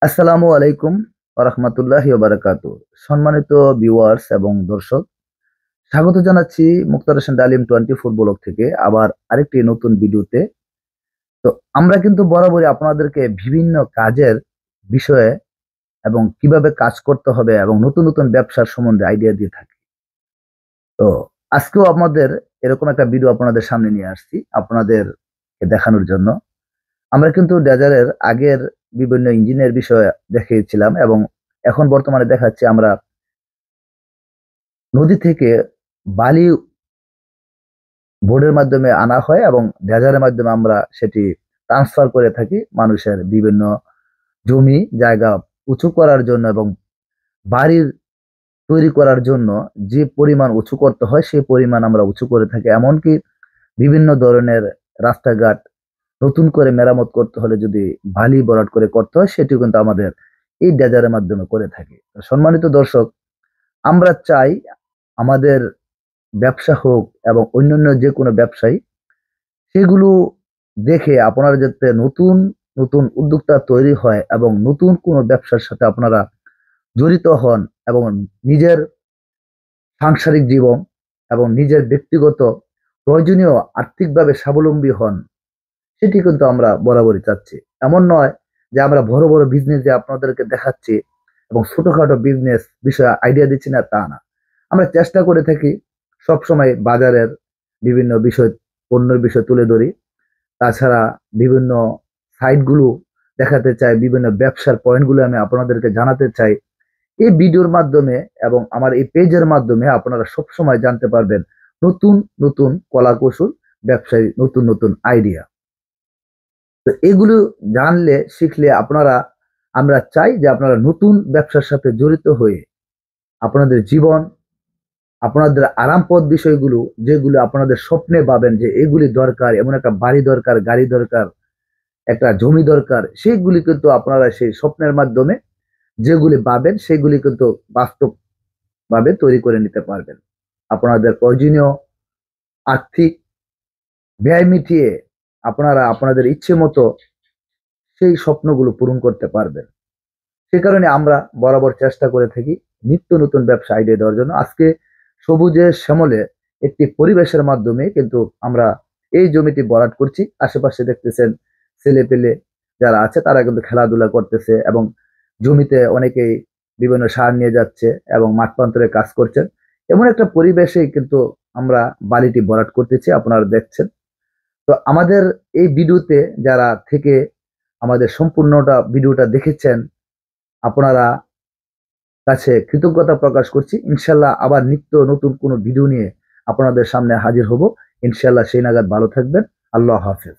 আসসালামু আলাইকুম রাহমাতুল্লাহি ওয়া বারাকাতুহু। সম্মানিত ভিউয়ার্স এবং দর্শক, স্বাগত জানাচ্ছি মুক্তার হোসেন ডালিম 24 ব্লগ থেকে আবার আরেকটি নতুন ভিডিওতে। তো আমরা কিন্তু বরাবরই আপনাদেরকে বিভিন্ন কাজের বিষয়ে এবং কিভাবে কাজ করতে হবে এবং নতুন নতুন ব্যবসার সম্বন্ধে আইডিয়া দিয়ে থাকি। তো আজকেও আমাদের এরকম একটা ভিডিও আপনাদের সামনে নিয়ে আসছি আপনাদেরকে দেখানোর জন্য। আমরা কিন্তু ডেজারের আগের বিভিন্ন ইঞ্জিনের বিষয়ে দেখিয়েছিলাম এবং এখন বর্তমানে দেখাচ্ছি আমরা নদী থেকে বালি বোর্ডের মাধ্যমে আনা হয় এবং ডেজারের মাধ্যমে আমরা সেটি ট্রান্সফার করে থাকি মানুষের বিভিন্ন জমি জায়গা উঁচু করার জন্য এবং বাড়ির তৈরি করার জন্য যে পরিমাণ উঁচু করতে হয় সেই পরিমাণ আমরা উঁচু করে থাকি। এমনকি বিভিন্ন ধরনের রাস্তাঘাট নতুন করে মেরামত করতে হলে যদি বালি ভরাট করে করতে হয় সেটিও কিন্তু আমাদের এই ডেজারের মাধ্যমে করে থাকি। তো সম্মানিত দর্শক, আমরা চাই আমাদের ব্যবসা হোক এবং অন্যান্য যে কোনো ব্যবসায়ী সেগুলো দেখে আপনারা যাতে নতুন নতুন উদ্যোক্তা তৈরি হয় এবং নতুন কোনো ব্যবসার সাথে আপনারা জড়িত হন এবং নিজের সাংসারিক জীবন এবং নিজের ব্যক্তিগত প্রয়োজনীয় আর্থিকভাবে স্বাবলম্বী হন, সেটি কিন্তু আমরা বরাবরই চাচ্ছি। এমন নয় যে আমরা বড় বড় বিজনেস যে আপনাদেরকে দেখাচ্ছি এবং ছোটখাটো বিজনেস বিষয়ে আইডিয়া দিচ্ছি না, তা না। আমরা চেষ্টা করে থাকি সবসময় বাজারের বিভিন্ন বিষয় পণ্যের বিষয় তুলে ধরি। তাছাড়া বিভিন্ন সাইটগুলো দেখাতে চাই, বিভিন্ন ব্যবসার পয়েন্টগুলো আমি আপনাদেরকে জানাতে চাই। এই ভিডিওর মাধ্যমে এবং আমার এই পেজের মাধ্যমে আপনারা সবসময় জানতে পারবেন নতুন নতুন কলা কৌশল, ব্যবসায়ী নতুন নতুন আইডিয়া। তো এগুলো জানলে শিখলে আপনারা, আমরা চাই যে আপনারা নতুন ব্যবসার সাথে জড়িত হয়ে আপনাদের জীবন, আপনাদের আরামপদ বিষয়গুলো যেগুলো আপনাদের স্বপ্নে পাবেন যে এগুলি দরকার, এমন একটা বাড়ি দরকার, গাড়ি দরকার, একটা জমি দরকার, সেইগুলি কিন্তু আপনারা সেই স্বপ্নের মাধ্যমে যেগুলি পাবেন সেগুলি কিন্তু বাস্তবভাবে তৈরি করে নিতে পারবেন। আপনাদের প্রয়োজনীয় আর্থিক ব্যয় মিটিয়ে আপনারা আপনাদের ইচ্ছে মতো সেই স্বপ্নগুলো পূরণ করতে পারবেন। সে কারণে আমরা বরাবর চেষ্টা করে থাকি নিত্য নতুন ব্যবসা আইডিয়া দেওয়ার জন্য। আজকে সবুজে শ্যামলে একটি পরিবেশের মাধ্যমে কিন্তু আমরা এই জমিটি ভরাট করছি। আশেপাশে দেখতেছেন ছেলে পেলে যারা আছে তারা কিন্তু খেলাধুলা করতেছে এবং জমিতে অনেকেই বিভিন্ন সার নিয়ে যাচ্ছে এবং মাঠ প্রান্তরে কাজ করছেন। এমন একটা পরিবেশে কিন্তু আমরা বালিটি ভরাট করতেছি, আপনারা দেখছেন। তো আমাদের এই ভিডিওতে যারা থেকে আমাদের সম্পূর্ণটা ভিডিওটা দেখেছেন, আপনারা কাছে কৃতজ্ঞতা প্রকাশ করছি। ইনশাল্লাহ আবার নিত্য নতুন কোনো ভিডিও নিয়ে আপনাদের সামনে হাজির হব। ইনশাল্লাহ সেই নাগাদ ভালো থাকবেন। আল্লাহ হাফেজ।